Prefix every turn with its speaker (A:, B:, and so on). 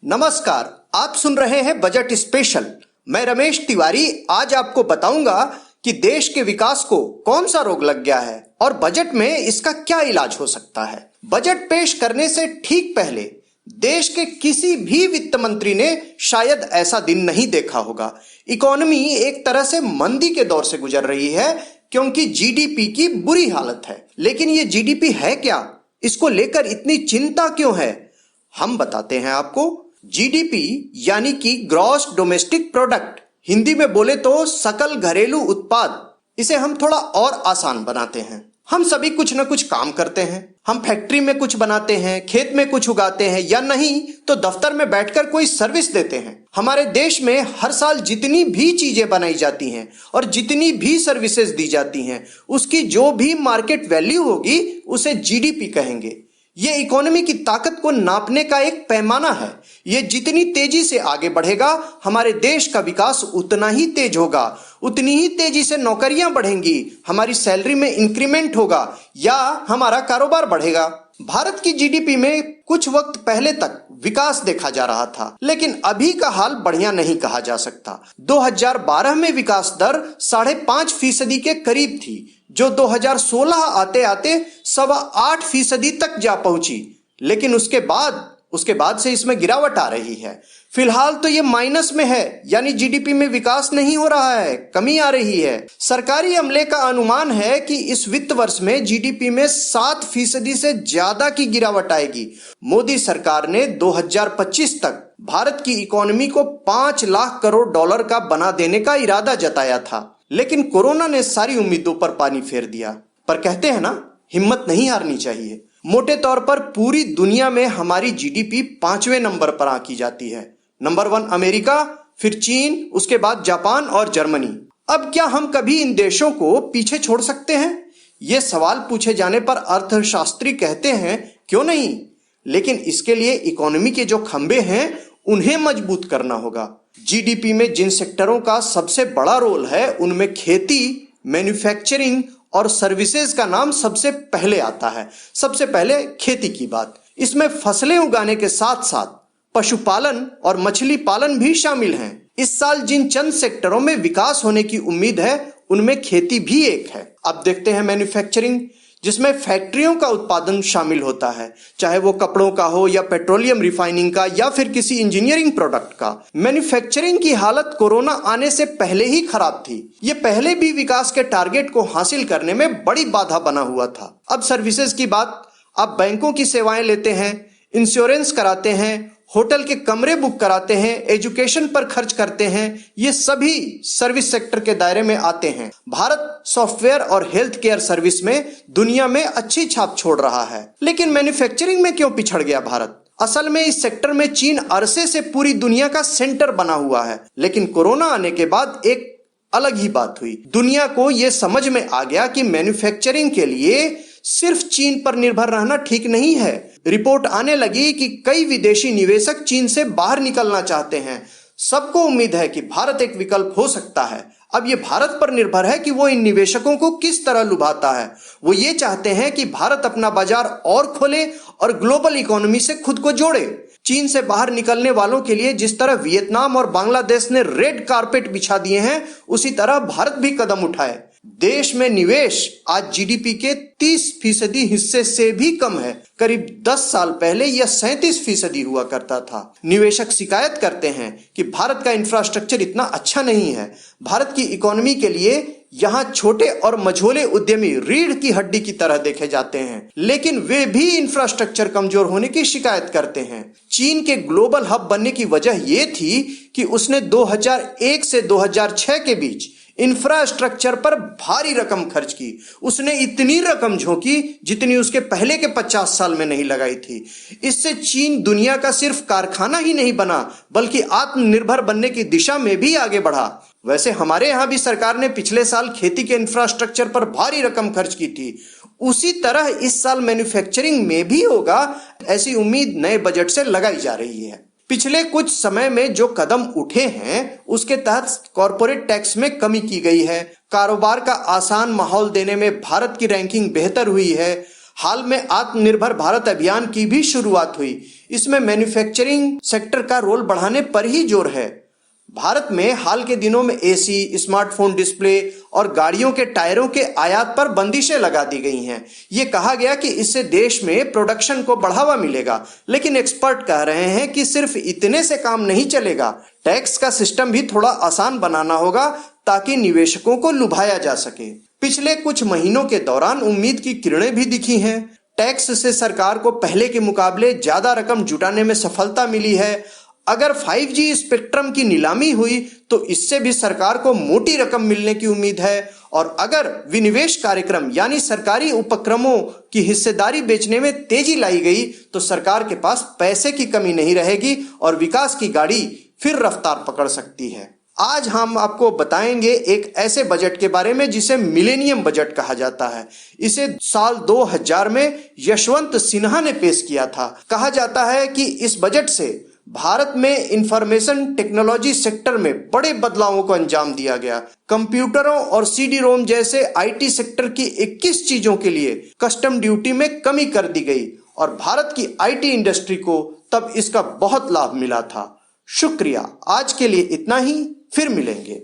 A: नमस्कार, आप सुन रहे हैं बजट स्पेशल। मैं रमेश तिवारी आज आपको बताऊंगा कि देश के विकास को कौन सा रोग लग गया है और बजट में इसका क्या इलाज हो सकता है। बजट पेश करने से ठीक पहले देश के किसी भी वित्त मंत्री ने शायद ऐसा दिन नहीं देखा होगा। इकोनॉमी एक तरह से मंदी के दौर से गुजर रही है क्योंकि जीडीपी की बुरी हालत है। लेकिन ये जीडीपी है क्या? इसको लेकर इतनी चिंता क्यों है? हम बताते हैं आपको। जीडीपी यानी कि ग्रॉस डोमेस्टिक प्रोडक्ट, हिंदी में बोले तो सकल घरेलू उत्पाद। इसे हम थोड़ा और आसान बनाते हैं। हम सभी कुछ न कुछ काम करते हैं। हम फैक्ट्री में कुछ बनाते हैं, खेत में कुछ उगाते हैं या नहीं तो दफ्तर में बैठकर कोई सर्विस देते हैं। हमारे देश में हर साल जितनी भी चीजें बनाई जाती हैं और जितनी भी सर्विसेज दी जाती हैं, उसकी जो भी मार्केट वैल्यू होगी उसे जीडीपी कहेंगे। ये इकोनॉमी की ताकत को नापने का एक पैमाना है। ये जितनी तेजी से आगे बढ़ेगा, हमारे देश का विकास उतना ही तेज होगा, उतनी ही तेजी से नौकरियां बढ़ेंगी, हमारी सैलरी में इंक्रीमेंट होगा या हमारा कारोबार बढ़ेगा। भारत की जीडीपी में कुछ वक्त पहले तक विकास देखा जा रहा था, लेकिन अभी का हाल बढ़िया नहीं कहा जा सकता। 2012 में विकास दर 5.5% के करीब थी, जो 2016 आते आते 8.25% तक जा पहुंची। लेकिन उसके बाद से इसमें गिरावट आ रही है। फिलहाल तो ये माइनस में है, यानी जीडीपी में विकास नहीं हो रहा है, कमी आ रही है। सरकारी अमले का अनुमान है कि इस वित्त वर्ष में जीडीपी में 7% से ज्यादा की गिरावट आएगी। मोदी सरकार ने 2025 तक भारत की इकोनॉमी को 5 लाख करोड़ डॉलर का बना देने का इरादा जताया था, लेकिन कोरोना ने सारी उम्मीदों पर पानी फेर दिया। पर कहते हैं ना, हिम्मत नहीं हारनी चाहिए। मोटे तौर पर पूरी दुनिया में हमारी जीडीपी 5वें नंबर पर आंकी जाती है। नंबर 1 अमेरिका, फिर चीन, उसके बाद जापान और जर्मनी। अब क्या हम कभी इन देशों को पीछे छोड़ सकते हैं? ये सवाल पूछे जाने पर अर्थशास्त्री कहते हैं क्यों नहीं, लेकिन इसके लिए इकोनॉमी के जो खंभे हैं उन्हें मजबूत करना होगा। जीडीपी में जिन सेक्टरों का सबसे बड़ा रोल है उनमें खेती, मैन्युफैक्चरिंग और सर्विसेज का नाम सबसे पहले आता है। सबसे पहले खेती की बात। इसमें फसलें उगाने के साथ साथ पशुपालन और मछली पालन भी शामिल हैं। इस साल जिन चंद सेक्टरों में विकास होने की उम्मीद है उनमें खेती भी एक है। अब देखते हैं मैन्युफैक्चरिंग, जिसमें फैक्ट्रियों का उत्पादन शामिल होता है, चाहे वो कपड़ों का हो या पेट्रोलियम रिफाइनिंग का या फिर किसी इंजीनियरिंग प्रोडक्ट का। मैन्युफैक्चरिंग की हालत कोरोना आने से पहले ही खराब थी। ये पहले भी विकास के टारगेट को हासिल करने में बड़ी बाधा बना हुआ था। अब सर्विसेज की बात। आप बैंकों की सेवाएं लेते हैं, इंश्योरेंस कराते हैं, होटल के कमरे बुक कराते हैं, एजुकेशन पर खर्च करते हैं, ये सभी सर्विस सेक्टर के दायरे में आते हैं। भारत सॉफ्टवेयर और हेल्थ केयर सर्विस में दुनिया में अच्छी छाप छोड़ रहा है। लेकिन मैन्युफैक्चरिंग में क्यों पिछड़ गया भारत? असल में इस सेक्टर में चीन अरसे से पूरी दुनिया का सेंटर बना हुआ है, लेकिन कोरोना आने के बाद एक अलग ही बात हुई। दुनिया को यह समझ में आ गया कि मैन्युफैक्चरिंग के लिए सिर्फ चीन पर निर्भर रहना ठीक नहीं है। रिपोर्ट आने लगी कि कई विदेशी निवेशक चीन से बाहर निकलना चाहते हैं। सबको उम्मीद है कि भारत एक विकल्प हो सकता है। अब ये भारत पर निर्भर है कि वो इन निवेशकों को किस तरह लुभाता है। वो ये चाहते हैं कि भारत अपना बाजार और खोले और ग्लोबल इकोनॉमी से खुद को जोड़े। चीन से बाहर निकलने वालों के लिए जिस तरह वियतनाम और बांग्लादेश ने रेड कारपेट बिछा दिए हैं, उसी तरह भारत भी कदम उठाए। देश में निवेश आज जीडीपी के 30% हिस्से से भी कम है। करीब 10 साल पहले यह 37% हुआ करता था। निवेशक शिकायत करते हैं कि भारत का इंफ्रास्ट्रक्चर इतना अच्छा नहीं है। भारत की इकोनॉमी के लिए यहाँ छोटे और मझोले उद्यमी रीढ़ की हड्डी की तरह देखे जाते हैं, लेकिन वे भी इंफ्रास्ट्रक्चर कमजोर होने की शिकायत करते हैं। चीन के ग्लोबल हब बनने की वजह यह थी कि उसने 2001 से 2006 के बीच इंफ्रास्ट्रक्चर पर भारी रकम खर्च की। उसने इतनी रकम झोंकी जितनी उसके पहले के 50 साल में नहीं लगाई थी। इससे चीन दुनिया का सिर्फ कारखाना ही नहीं बना, बल्कि आत्मनिर्भर बनने की दिशा में भी आगे बढ़ा। वैसे हमारे यहाँ भी सरकार ने पिछले साल खेती के इंफ्रास्ट्रक्चर पर भारी रकम खर्च की थी। उसी तरह इस साल मैन्युफैक्चरिंग में भी होगा, ऐसी उम्मीद नए बजट से लगाई जा रही है। पिछले कुछ समय में जो कदम उठे हैं उसके तहत कॉर्पोरेट टैक्स में कमी की गई है। कारोबार का आसान माहौल देने में भारत की रैंकिंग बेहतर हुई है। हाल में आत्मनिर्भर भारत अभियान की भी शुरुआत हुई। इसमें मैन्युफैक्चरिंग सेक्टर का रोल बढ़ाने पर ही जोर है। भारत में हाल के दिनों में एसी, स्मार्टफोन डिस्प्ले और गाड़ियों के टायरों के आयात पर बंदिशें लगा दी गई हैं। ये कहा गया कि इससे देश में प्रोडक्शन को बढ़ावा मिलेगा, लेकिन एक्सपर्ट कह रहे हैं कि सिर्फ इतने से काम नहीं चलेगा। टैक्स का सिस्टम भी थोड़ा आसान बनाना होगा ताकि निवेशकों को लुभाया जा सके। पिछले कुछ महीनों के दौरान उम्मीद की किरणें भी दिखी हैं। टैक्स से सरकार को पहले के मुकाबले ज्यादा रकम जुटाने में सफलता मिली है। अगर 5G स्पेक्ट्रम की नीलामी हुई तो इससे भी सरकार को मोटी रकम मिलने की उम्मीद है। और अगर विनिवेश कार्यक्रम यानी सरकारी उपक्रमों की हिस्सेदारी बेचने में तेजी लाई गई तो सरकार के पास पैसे की कमी नहीं रहेगी और विकास की गाड़ी फिर रफ्तार पकड़ सकती है। आज हम आपको बताएंगे एक ऐसे बजट के बारे में जिसे मिलेनियम बजट कहा जाता है। इसे साल 2000 में यशवंत सिन्हा ने पेश किया था। कहा जाता है कि इस बजट से भारत में इंफॉर्मेशन टेक्नोलॉजी सेक्टर में बड़े बदलावों को अंजाम दिया गया। कंप्यूटरों और सीडी रोम जैसे आईटी सेक्टर की 21 चीजों के लिए कस्टम ड्यूटी में कमी कर दी गई और भारत की आईटी इंडस्ट्री को तब इसका बहुत लाभ मिला था। शुक्रिया, आज के लिए इतना ही, फिर मिलेंगे।